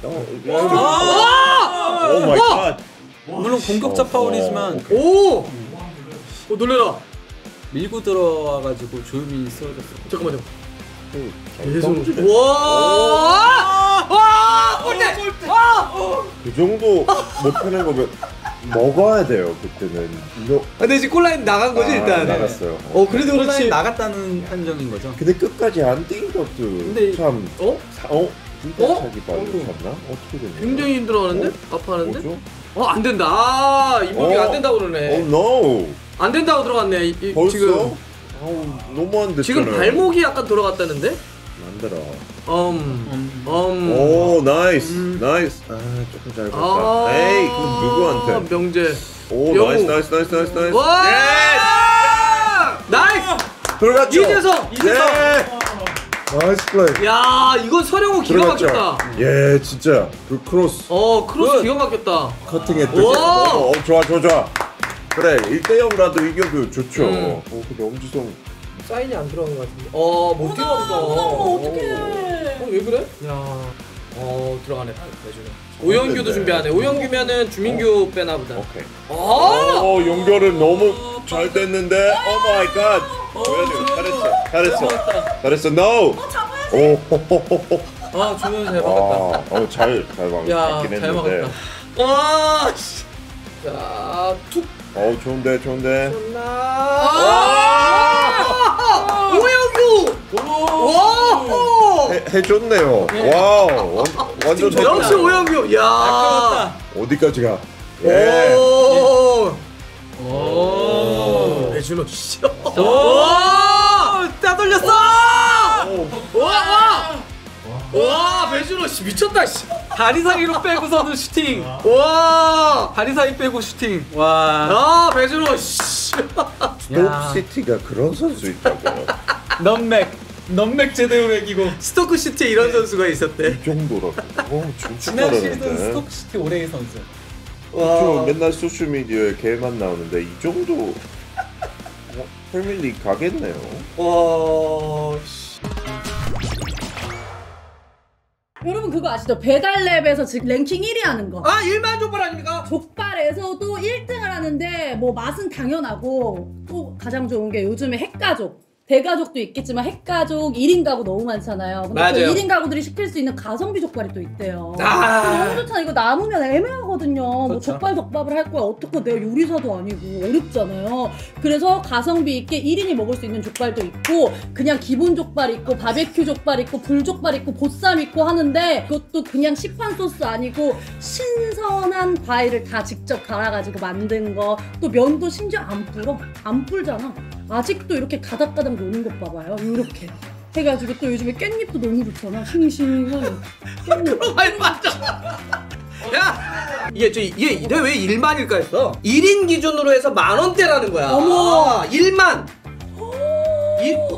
오 마이 갓. 물론 공격자 파울이지만 오 놀래라. 밀고 들어와가지고 조유민이 쓰러졌어. 잠깐만요. 와! 골대! 그 정도 못하는 거면 먹어야 돼요. 그때는. 근데 지금 골라인 나간 거지 일단. 나갔어요. 그래도 그렇지. 나갔다는 판정인 거죠. 근데 끝까지 안 뛴 것도 근데 참. 차기 빨리 찼나? 어떻게 됐냐? 굉장히 힘들어하는데? 아파하는데? 뭐죠? 안 된다. 이목이 안 된다고 그러네. no. 안 된다고 들어갔네. 벌써? 지금. 너무 안 됐잖아요. 지금 발목이 약간 돌아갔다는데? 만들어. 오, 나이스. 나이스. 조금 잘 봤다. 에이, 그럼 누구한테? 명재. 오, 나이스. 와! 나이스! 들어갔죠? 이재성! 나이스 플레이. 야, 이건 서령우 기가 막혔다. 예, 진짜. 그 크로스. 크로스 기가 막혔다. 커팅했더니. 좋아. 그래, 1대0이라도 이겨도 좋죠. 근데 엄지성. 사인이 안 들어간 것 같은데. 못 들어간다. 어떡해. 왜 그래? 들어가네. 오영규도 준비하네. 오영규면은 주민규 빼나 보다. 오케이. 연결은 너무 잘 됐는데. 오 마이 갓. 잘했어. No. 주민규 잘 막았다. 잘 막긴 했는데. 잘 막았다. 자, 툭. 좋은데. 오영규! 해줬네요. 와우. 완전 역시 오영규. 야. 어디까지 가? 배준호 씨. 따돌렸어. 와, 배준호 씨 미쳤다 씨. 다리 사이로 빼고서는 슈팅. 와, 다리 사이 빼고 슈팅. 와. 배준호 씨. 스톱시티가 그런 선수 있다고요? 넘맥 제대로 매기고. 스토크 시티에 이런 선수가 있었대. 이 정도라고. 진짜 지난 시즌 잘하는데. 스톡시티 올해의 선수. 저 맨날 소셜미디어에 걔만 나오는데 이 정도 프리미어리그 가겠네요. 여러분 그거 아시죠? 배달랩에서 지금 랭킹 1위 하는 거. 1만 족발 아닙니까? 족발에서도 1등을 하는데 뭐 맛은 당연하고 또 가장 좋은 게 요즘에 핵가족. 대가족도 있겠지만 핵가족 1인 가구 너무 많잖아요. 근데 맞아요. 또 1인 가구들이 시킬 수 있는 가성비 족발이 또 있대요. 아. 너무 좋잖아. 이거 남으면 애매하거든요. 뭐 그렇죠. 족발 덮밥을 할 거야. 어떡해. 내가 요리사도 아니고 어렵잖아요. 그래서 가성비 있게 1인이 먹을 수 있는 족발도 있고 그냥 기본 족발 있고 바베큐 족발 있고 불족발 있고 보쌈 있고 하는데 그것도 그냥 시판 소스 아니고 신선한 과일을 다 직접 갈아가지고 만든 거. 또 면도 심지어 안 불어. 안 불잖아. 아직도 이렇게 가닥가닥 노는 것 봐봐요. 이렇게 해가지고 또 요즘에 깻잎도 너무 좋잖아. 싱싱한 깻잎. 아니 맞아. 야, 이게 왜 1만일까 했어? 1인 기준으로 해서 10,000원대라는 거야. 어머. 1만.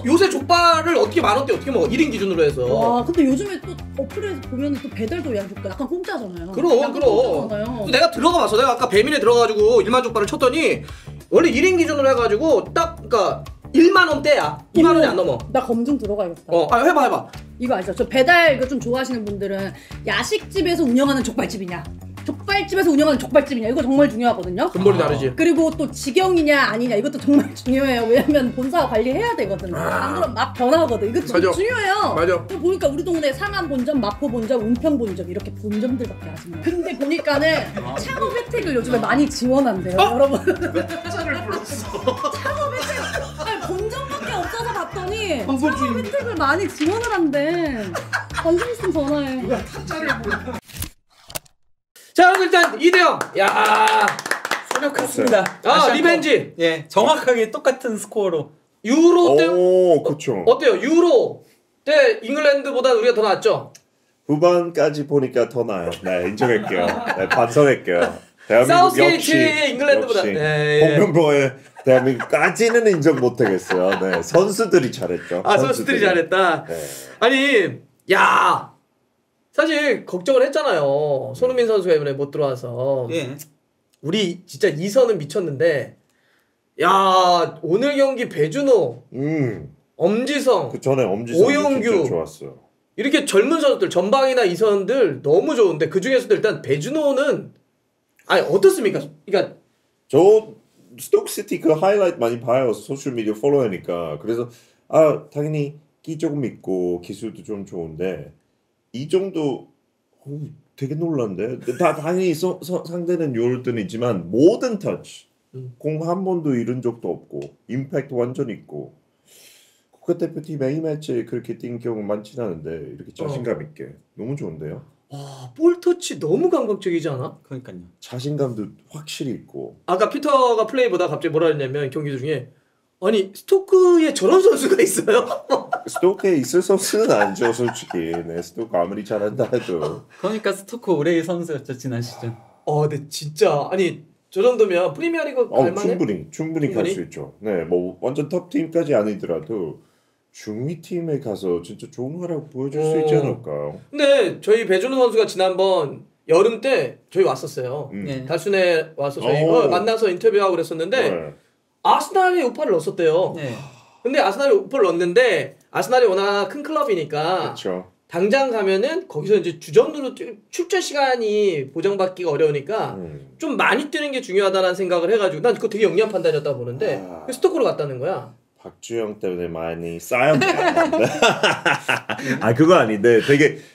요새 족발을 어떻게 10,000원대 어떻게 먹어? 1인 기준으로 해서. 와, 근데 요즘에 또 어플에서 보면 또 배달도 약간 공짜잖아요. 그럼. 또 내가 들어가 봤어. 내가 아까 배민에 들어가가지고 1만 족발을 쳤더니 원래 1인 기준으로 해가지고 그러니까 1만원대야. 2만원이 안 넘어. 나 검증 들어가야겠다. 해봐. 이거 알죠? 저 배달 이거 좀 좋아하시는 분들은 야식집에서 운영하는 족발집이냐 족발집에서 운영하는 족발집이냐 이거 정말 중요하거든요. 근본이 다르지. 그리고 또 직영이냐 아니냐 이것도 정말 중요해요. 왜냐면 본사가 관리해야 되거든. 안 그러면 맛 변하거든. 이거 맞아. 중요해요. 맞아. 보니까 우리 동네 상암 본점, 마포 본점, 은평 본점 이렇게 본점들밖에 하지 마. 근데 보니까는 창업 혜택을 요즘에 많이 지원한대요. 여러분. 타짜를 불렀어. 창업 혜택. 아니 본점밖에 없어서 봤더니 창업 혜택을 많이 지원을 한대. 관심 있으면 전화해. 누가 타짜를 불러. 자, 그럼 일단 2대0. 야, 소력했습니다. 리벤지. 예, 정확하게 똑같은 스코어로. 유로 때 그쵸. 어때요? 유로 때 잉글랜드보다 우리가 더 낫죠? 후반까지 보니까 더 나아요. 네, 인정할게요. 네, 반성할게요. 대한민국 사우스게이트의 잉글랜드보다. 홍명보의 대한민국까지는 인정 못하겠어요. 네, 선수들이 잘했죠. 선수들이 잘했다. 네. 아니, 야, 사실 걱정을 했잖아요. 손흥민 선수가 이번에 못 들어와서. 예. 우리 진짜 2선은 미쳤는데, 야, 오늘 경기 배준호, 엄지성, 그 전에 엄지성 오영규. 진짜 좋았어요. 이렇게 젊은 선수들 전방이나 이선들 너무 좋은데 그 중에서도 일단 배준호는 아니 어떻습니까? 그러니까 저 스톡시티 그 하이라이트 많이 봐요. 소셜 미디어 팔로우하니까. 그래서 당연히 끼 조금 있고 기술도 좀 좋은데 이 정도 되게 놀란데. 당연히 상대는 요르단이지만 모든 터치 공 한 번도 잃은 적도 없고 임팩트 완전 있고 국가대표팀 A매치에 그렇게 뛴 경우 많진 않은데 이렇게 자신감 있게 너무 좋은데요. 와, 볼 터치 너무 감각적이지 않아? 그러니까요. 자신감도 확실히 있고. 아까 피터가 플레이보다 갑자기 뭐라 했냐면 경기 중에 아니 스토크에 저런 선수가 있어요? 스토크에 있을 선수는 아니죠 솔직히. 네, 스토크 아무리 잘한다 해도. 그러니까 스토크 올해의 선수였죠 지난 시즌. 근데 진짜 아니 저 정도면 프리미어리그 갈만해? 충분히 갈 수 있죠. 네, 뭐 완전 톱 팀까지 아니더라도 중위 팀에 가서 진짜 좋은 거라고 보여줄 수 있지 않을까요? 근데 저희 배준호 선수가 지난번 여름 때 저희 왔었어요. 네. 달순에 와서 저희 오. 만나서 인터뷰하고 그랬었는데 네. 아스날이 우파를 넣었었대요. 네. 근데 아스날이 우파를 넣었는데 아스날이 워낙 큰 클럽이니까 그렇죠. 당장 가면은 거기서 이제 주전으로 출전 시간이 보장받기가 어려우니까 좀 많이 뛰는 게 중요하다는 생각을 해가지고 난 그거 되게 영리한 판단이었다고 보는데 스토크로 갔다는 거야. 박주영 때문에 많이 쌓였네. 그거 아닌데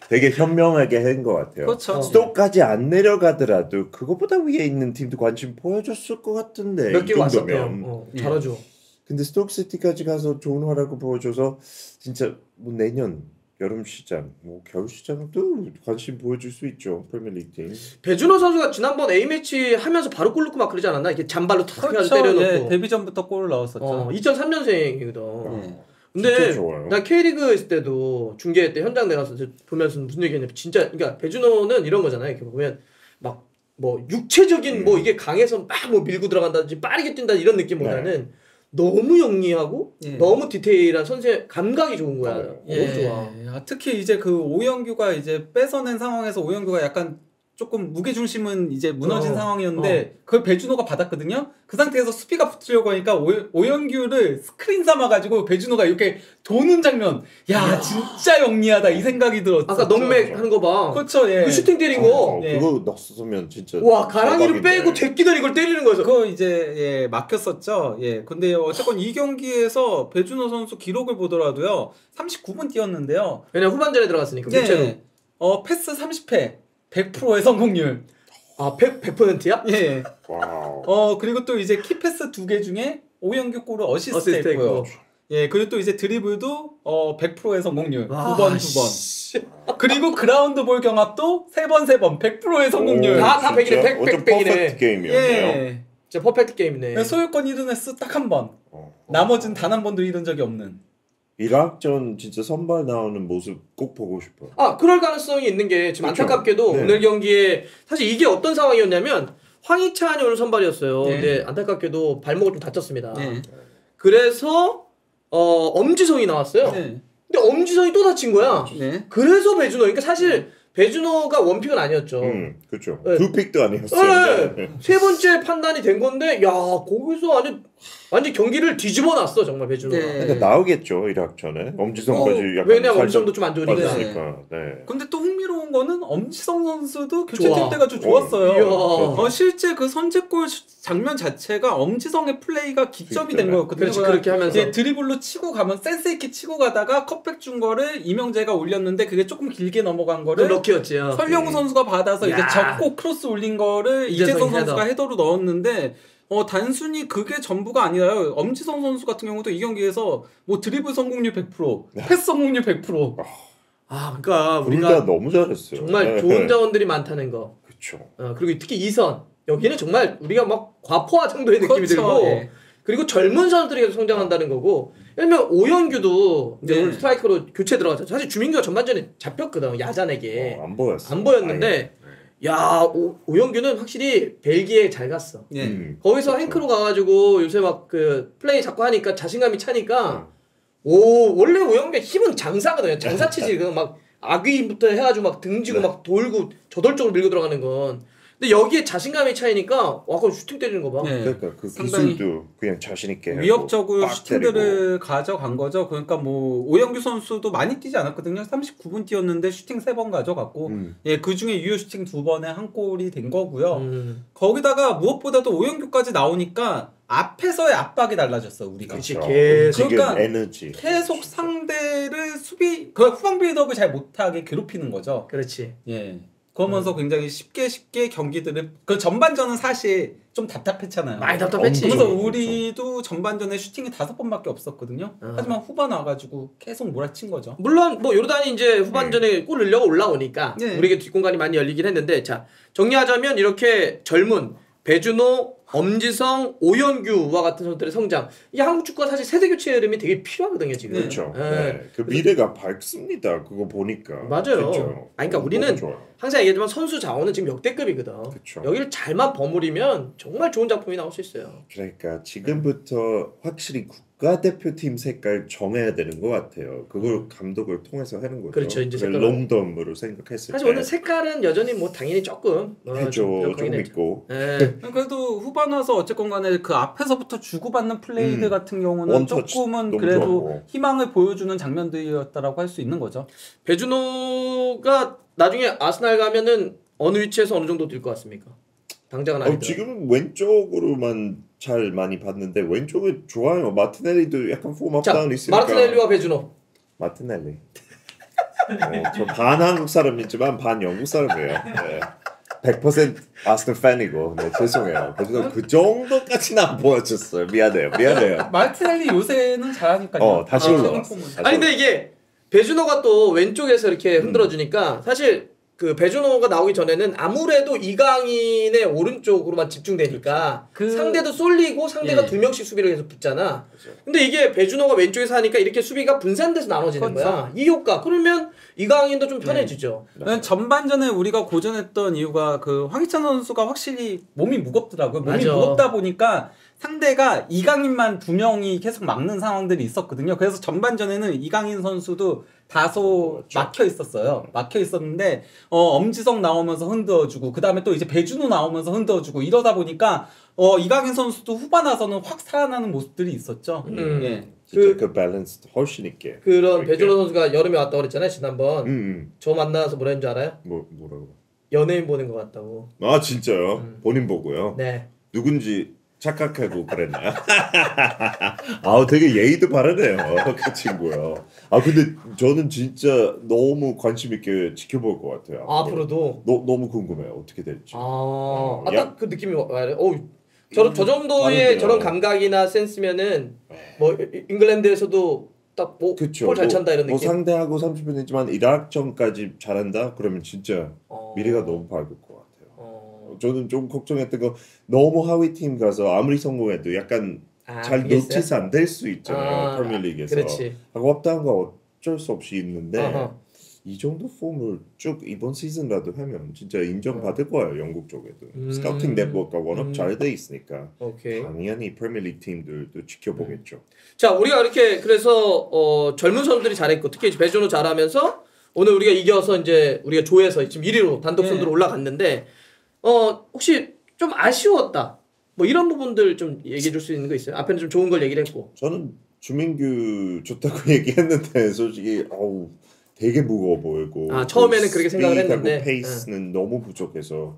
되게 현명하게 한 것 같아요. 그렇죠. 스톡까지 안 내려가더라도 그거보다 위에 있는 팀도 관심 보여줬을 것 같은데 몇 이 개 왔었대요. 정도면. 잘하죠. 근데 스톡시티까지 가서 좋은 활약을 보여줘서 진짜 뭐 내년 여름 시장, 뭐 겨울 시장도 관심 보여줄 수 있죠. 프리미어리그 팀. 배준호 선수가 지난번 A매치 하면서 바로 골 넣고 막 그러지 않았나? 이렇게 잔발로 탁 그렇죠. 때려놓고. 예, 데뷔전부터 골을 넣었었죠. 2003년생이거든. 네. 근데 진짜 좋아요. 나 K리그 있을 때도 중계 때 현장 내가서 보면서 무슨 얘기했냐면 진짜 그러니까 배준호는 이런 거잖아요. 이렇게 보면 막 뭐 육체적인 뭐 이게 강해서 막 뭐 밀고 들어간다든지 빠르게 뛴다 이런 느낌보다는 너무 영리하고 예. 너무 디테일한 선수의 감각이 좋은 거야. 너무 좋아. 특히 이제 그 오영규가 이제 뺏어낸 상황에서 오영규가 약간 조금 무게 중심은 이제 무너진 상황이었는데 그걸 배준호가 받았거든요. 그 상태에서 수비가 붙으려고 하니까 오영규를 스크린 삼아가지고 배준호가 이렇게 도는 장면, 야 진짜 영리하다 이 생각이 들었어. 아까 넉맥 하는 거 봐. 그렇죠, 예. 그 슈팅 때린 거. 예. 그거 넣었으면 진짜. 와 가랑이를 대박인데. 빼고 제끼던 이걸 때리는 거였어. 그거 이제 예, 막혔었죠. 예. 근데 어쨌건 이 경기에서 배준호 선수 기록을 보더라도요. 39분 뛰었는데요. 왜냐면 후반전에 들어갔으니까 교체로. 네. 패스 30회, 100%의 성공률. 100%야? 예. 와우. 그리고 또 이제 키패스 2개 중에 오영규 골을 어시스트 어시스트 했고요. 했고. 예, 그리고 또 이제 드리블도 100%의 성공률. 와, 2번. 그리고 그라운드 볼 경합도 3번 100%의 성공률. 다 100이네, 100, 완전 100이네. 퍼펙트 게임이었네요. 예. 진짜 퍼펙트 게임이네. 소유권 잃은 횟수 딱 한 번. 나머지는 단 한 번도 잃은 적이 없는. 이락전 진짜 선발 나오는 모습 꼭 보고 싶어요. 그럴 가능성이 있는 게 지금 그렇죠. 안타깝게도 네. 오늘 경기에 사실 이게 어떤 상황이었냐면 황희찬이 오늘 선발이었어요. 네. 근데 안타깝게도 발목을 좀 다쳤습니다. 네. 그래서 엄지성이 나왔어요. 네. 근데 엄지성이 또 다친 거야. 네. 그래서 배준호. 그러니까 사실 배준호가 원픽은 아니었죠. 그렇죠. 네. 두 픽도 아니었어요. 네. 세 번째 판단이 된 건데 야 거기서 완전 경기를 뒤집어 놨어 정말 배준호가. 네. 그러니까 나오겠죠 이락전에 엄지성까지 약간 왜냐면 살짝 엄지성도 좀 안 좋으니까. 빠졌으니까. 네. 근데 또 흥미로운 거는 엄지성 선수도 교체 좋아. 될 때가 좀 좋았어요. 이야. 실제 그 선제골 장면 자체가 엄지성의 플레이가 기점이 된 거였거든요. 그렇지, 그렇게 하면서. 예, 드리블로 치고 가면 센스 있게 치고 가다가 컵백 준 거를 이명재가 올렸는데 그게 조금 길게 넘어간 거를 럭키였지. 설영우 선수가 받아서 이제 야. 접고 크로스 올린 거를 이재성이 이재성 선수가 헤더. 헤더로 넣었는데 단순히 그게 전부가 아니라요. 엄지성 선수 같은 경우도 이 경기에서 뭐 드리블 성공률 100%, 패스 성공률 100%. 그러니까 둘 다 우리가 너무 잘했어요. 정말 네. 좋은 자원들이 많다는 거. 그렇죠. 그리고 특히 이선 여기는 정말 우리가 막 과포화 정도의 느낌이 그렇죠, 들고 예. 그리고 젊은 선수들이 계속 성장한다는 거고. 예를 들면 오영규도 이제 네. 오늘 스트라이커로 교체 들어갔죠. 사실 주민규가 전반전에 잡혔거든 야잔에게. 안 보였어. 안 보였는데 야 오영규는 확실히 벨기에 잘 갔어. 예. 거기서 행크로 가가지고 요새 막 그 플레이 자꾸 하니까 자신감이 차니까 원래 오영규 힘은 장사거든요. 장사치지 그 막 아귀부터 해가지고 막 등지고 막 돌고 저돌적으로 밀고 들어가는 건. 근데 여기에 자신감이 차이니까 아까 슈팅 때리는 거 봐. 네. 그러니까 그 상당히 기술도 그냥 자신 있게 하고 위협적으로 빡 슈팅들을 때리고. 가져간 거죠. 그러니까 뭐 오영규 선수도 많이 뛰지 않았거든요. 39분 뛰었는데 슈팅 3번 가져갔고 예, 그 중에 유효 슈팅 2번에 한 골이 된 거고요. 거기다가 무엇보다도 오영규까지 나오니까 앞에서의 압박이 달라졌어 우리가. 그치, 그렇죠. 계속. 움직임, 그러니까 에너지 계속 상대를 그 후방 빌드업을 잘 못하게 괴롭히는 거죠. 그렇지. 예. 그러면서 굉장히 쉽게 경기들을 그 전반전은 사실 좀 답답했잖아요. 많이 답답했지. 그래서 엄청. 우리도 전반전에 슈팅이 5번밖에 없었거든요. 하지만 후반 와가지고 계속 몰아친 거죠. 물론 뭐 요르단이 이제 후반전에 골 넣으려고 올라오니까 네. 우리에게 뒷공간이 많이 열리긴 했는데 자 정리하자면 이렇게 젊은 배준호, 엄지성, 오연규와 같은 선수들의 성장 이게 한국 축구가 사실 세대 교체 흐름이 되게 필요하거든요 지금. 그렇죠. 예. 네. 그 미래가 밝습니다. 그거 보니까. 맞아요. 그렇죠. 아니, 그러니까 너무 우리는 좋아요. 항상 얘기하지만 선수 자원은 지금 역대급이거든. 그쵸. 여기를 잘만 버무리면 정말 좋은 작품이 나올 수 있어요. 그러니까 지금부터 확실히 국가대표팀 색깔 정해야 되는 것 같아요. 그걸 감독을 통해서 하는 거죠. 그렇죠. 이제 그걸 색깔을- 롱덤으로 생각했을 사실 때 오늘 색깔은 여전히 뭐 당연히 조금 해줘 좀 좀 부족하긴 했죠. 있고 예. 그래도 후반 와서 어쨌건 간에 그 앞에서부터 주고받는 플레이들 같은 경우는 원터치 조금은 너무 그래도 좋았고. 희망을 보여주는 장면들이었다라고 할 수 있는 거죠. 배준호가 나중에 아스날 가면은 어느 위치에서 어느 정도 뛸 것 같습니까? 당장은 아니더라도. 지금은 왼쪽으로만 잘 많이 봤는데 왼쪽은 좋아요. 마티넬리도 약간 폼 자, 업다운 있으니까. 마르티넬리와 배준호. 마티넬리. 저 반 한국 사람이지만 반 영국 사람이에요. 네. 100% 아스널 팬이고 네, 죄송해요. 그래서 그 정도까지는 안 보여줬어요. 미안해요. 마르티넬리 요새는 잘하니까요. 다시 최근 올라왔어. 폼은. 아니 근데 이게 배준호가 또 왼쪽에서 이렇게 흔들어주니까 사실 그 배준호가 나오기 전에는 아무래도 이강인의 오른쪽으로만 집중되니까 그- 상대도 쏠리고 상대가 예. 2명씩 수비를 계속 붙잖아. 근데 이게 배준호가 왼쪽에서 하니까 이렇게 수비가 분산돼서 나눠지는 그렇죠. 거야. 이 효과. 그러면 이강인도 좀 편해지죠. 전반전에 우리가 고전했던 이유가 그 황희찬 선수가 확실히 몸이 무겁더라고요. 몸이 맞아. 무겁다 보니까 상대가 이강인만 2명이 계속 막는 상황들이 있었거든요. 그래서 전반전에는 이강인 선수도 다소 막혀 있었어요. 막혀 있었는데 엄지성 나오면서 흔들어주고 그 다음에 또 이제 배준호 나오면서 흔들어주고 이러다 보니까 이강인 선수도 후반 와서는 확 살아나는 모습들이 있었죠. 예. 진짜 그 밸런스 훨씬 있게. 그런 이렇게. 배준호 선수가 여름에 왔다고 그랬잖아요. 지난번. 저 만나서 뭐라 했는지 알아요? 뭐라고? 연예인 보는 것 같다고. 아 진짜요? 본인 보고요. 네. 누군지 착각하고 그랬나요? 되게 예의도 바르네요. 그 친구요. 근데 저는 진짜 너무 관심 있게 지켜볼 것 같아요. 앞으로도. 너무 궁금해요. 어떻게 될지. 딱 그 느낌이 와요. 저 정도의 다른데요. 저런 감각이나 센스면은 뭐 잉글랜드에서도 딱뭐 그쵸. 골 잘 찬다 이런 뭐 느낌. 상대하고 30분 했지만 이락전까지 잘한다? 그러면 진짜 미래가 너무 밝을 것 같아요. 저는 좀 걱정했던 거 너무 하위 팀 가서 아무리 성공해도 약간 잘 그게 있어요? 노티스 안 될 수 있잖아요. 프리미어리그에서. 그렇지. 하고 없다는 거 어쩔 수 없이 있는데 아하. 이 정도 폼을 쭉 이번 시즌라도 하면 진짜 인정받을 거예요. 영국 쪽에도. 스카우팅 네트워크가 워낙 잘 돼 있으니까 오케이. 당연히 프리미어리그 팀들도 지켜보겠죠. 자, 우리가 이렇게 그래서 젊은 선수들이 잘했고 특히 이제 배준호 잘하면서 오늘 우리가 이겨서 이제 우리가 조에서 지금 1위로 단독 선두로 올라갔는데 혹시 좀 아쉬웠다. 뭐 이런 부분들 좀 얘기해 줄 수 있는 거 있어요? 앞에는 좀 좋은 걸 얘기를 했고. 저는 주민규 좋다고 얘기했는데 솔직히 되게 무거워 보이고 처음에는 그렇게 생각을 스피드하고 했는데 페이스는 너무 부족해서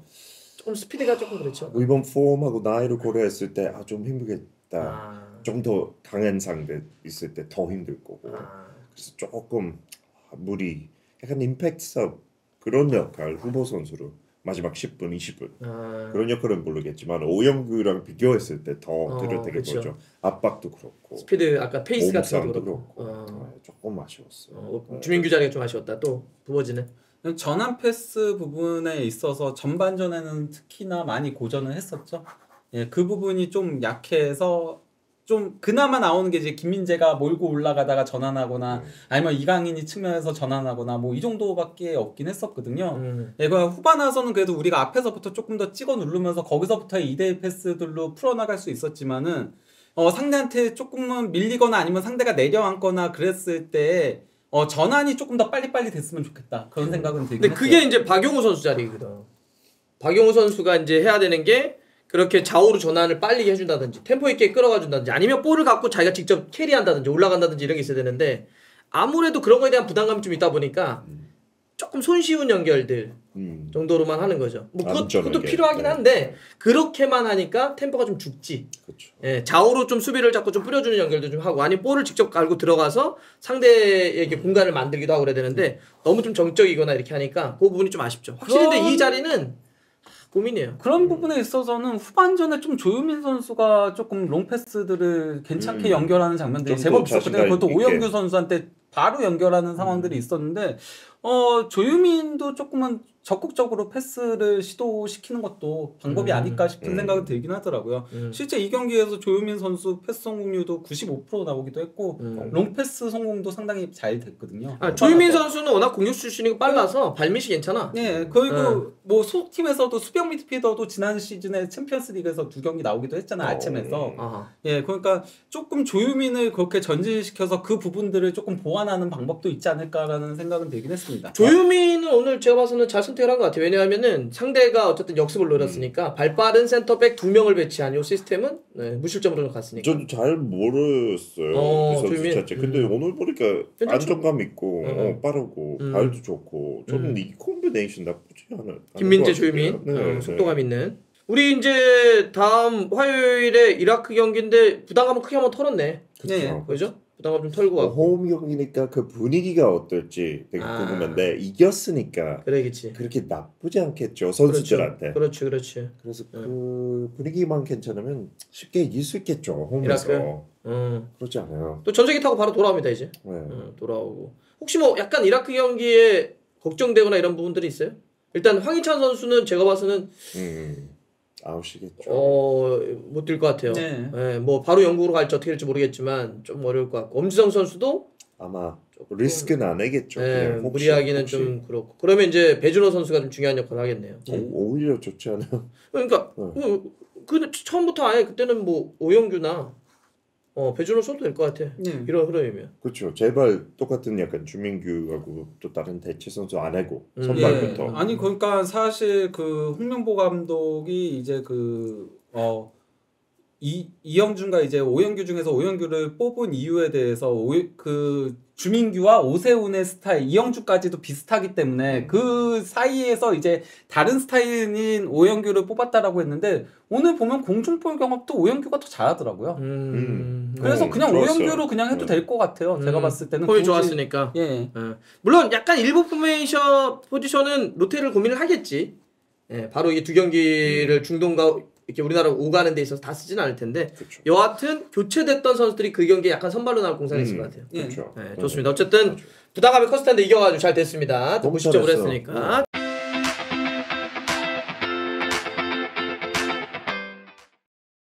조금 스피드가 조금 그렇죠. 이번 폼하고 나이를 고려했을 때 좀 힘들겠다. 좀 더 강한 상대 있을 때 더 힘들 거고 그래서 조금 무리 약간 임팩트업 그런 역할 후보 선수로 마지막 10분 20분 그런 역할은 모르겠지만 오영규랑 비교했을 때 더 뚜렷하게 그렇죠. 보죠. 압박도 그렇고 스피드 아까 페이스 같은 것도 몸싸움도 그렇고. 그렇고 조금 아쉬웠어요. 주민규 자리가 좀 아쉬웠다. 또 부어지는. 전환 패스 부분에 있어서 전반전에는 특히나 많이 고전을 했었죠. 예, 그 부분이 좀 약해서 좀 그나마 나오는 게 이제 김민재가 몰고 올라가다가 전환하거나 아니면 이강인이 측면에서 전환하거나 뭐 이 정도밖에 없긴 했었거든요. 예, 그 후반 와서는 그래도 우리가 앞에서부터 조금 더 찍어 누르면서 거기서부터의 2대1 패스들로 풀어나갈 수 있었지만은 상대한테 조금은 밀리거나 아니면 상대가 내려앉거나 그랬을 때 전환이 조금 더 빨리빨리 됐으면 좋겠다. 그런 생각은 들긴 근데 했어요. 그게 이제 박용우 선수 자리거든. 박용우 선수가 이제 해야 되는 게 그렇게 좌우로 전환을 빨리 해준다든지 템포 있게 끌어가 준다든지 아니면 볼을 갖고 자기가 직접 캐리한다든지 올라간다든지 이런 게 있어야 되는데 아무래도 그런 거에 대한 부담감이 좀 있다 보니까 조금 손쉬운 연결들 정도로만 하는 거죠. 뭐 그것도 필요하긴 한데 그렇게만 하니까 템포가 좀 죽지. 그렇죠. 예, 좌우로 좀 수비를 잡고 좀 뿌려주는 연결도 좀 하고 아니 볼을 직접 갈고 들어가서 상대에게 공간을 만들기도 하고 그래야 되는데 너무 좀 정적이거나 이렇게 하니까 그 부분이 좀 아쉽죠. 확실히 근데 이 자리는 고민이에요. 그런 부분에 있어서는 후반전에 좀 조유민 선수가 조금 롱패스들을 괜찮게 연결하는 장면들이 제법 있었거든요. 그것도 오영규 선수한테 바로 연결하는 상황들이 있었는데 조유민도 조금은 적극적으로 패스를 시도시키는 것도 방법이 아닐까 싶은 생각이 들긴 하더라고요. 실제 이 경기에서 조유민 선수 패스 성공률도 95% 나오기도 했고 롱패스 성공도 상당히 잘 됐거든요. 조유민 선수는 워낙 공격 출신이고 빨라서 발밑이 괜찮아. 네, 그리고 뭐 소팀에서도 수비형 미드필더도 지난 시즌에 챔피언스리그에서 2경기 나오기도 했잖아요. 아침에서. 예, 그러니까 조금 조유민을 그렇게 전진시켜서 그 부분들을 조금 보완하는 방법도 있지 않을까라는 생각은 들긴 했습니다. 조유민은 오늘 제가 봐서는 잘 선택을 한 것 같아요. 왜냐하면은 상대가 어쨌든 역습을 노렸으니까 발빠른 센터백 2명을 배치한 이 시스템은 무실점으로 갔으니까. 저도 잘 모르겠어요. 그 선수 자체. 근데 오늘 보니까 안정감 있고 빠르고 발도 좋고 저는 이 콤비네이션 나쁘지 않아요. 김민재, 조유민 속도감 있는. 우리 이제 다음 화요일에 이라크 경기인데 부담감은 크게 한번 털었네. 그렇죠. 그죠? 부담감 좀 털고 가고. 홈 경기니까 그 분위기가 어떨지 되게 궁금한데 이겼으니까 그래겠지. 그렇게 나쁘지 않겠죠 선수들한테. 그렇지. 그래서 그 분위기만 괜찮으면 쉽게 이길 수 있겠죠 홈에서. 이라크. 그렇지 않아요. 또 전세기 타고 바로 돌아옵니다 이제. 돌아오고. 혹시 뭐 약간 이라크 경기에 걱정되거나 이런 부분들이 있어요? 일단 황희찬 선수는 제가 봐서는 아웃이겠죠. 못 뛸 것 같아요. 네, 뭐 바로 영국으로 갈지 어떻게 될지 모르겠지만 좀 어려울 것 같고 엄지성 선수도 아마 리스크는 안 하겠죠. 네, 무리하기는 좀 그렇고 그러면 이제 배준호 선수가 좀 중요한 역할을 하겠네요. 오히려 좋지 않아요? 그러니까 그 처음부터 아예 그때는 뭐 오영규나 배준호 써도 될 것 같아. 이런 흐름이면. 그렇죠. 제발 똑같은 약간 주민규하고 또 다른 대체 선수 안 하고 선발부터. 아니 그러니까 사실 그 홍명보 감독이 이제 이영준과 이제 오영규 중에서 오영규를 뽑은 이유에 대해서 그 주민규와 오세훈의 스타일, 이영주까지도 비슷하기 때문에 그 사이에서 이제 다른 스타일인 오영규를 뽑았다라고 했는데 오늘 보면 공중볼 경합도 오영규가 더 잘하더라고요. 그래서 그냥 좋았어요. 오영규로 그냥 해도 될 것 같아요. 제가 봤을 때는 폼이 좋았으니까. 물론 약간 일부 포지션은 로테를 고민을 하겠지. 바로 이 두 경기를 중동과 이렇게 우리나라 오가는 데 있어서 다 쓰진 않을 텐데 그쵸. 여하튼 교체됐던 선수들이 그 경기에 약간 선발로 나올 공산이 있을 것 같아요. 그렇죠. 좋습니다. 어쨌든 부담감이 컸을 텐데 이겨가지고 잘 됐습니다. 무실점을 했으니까.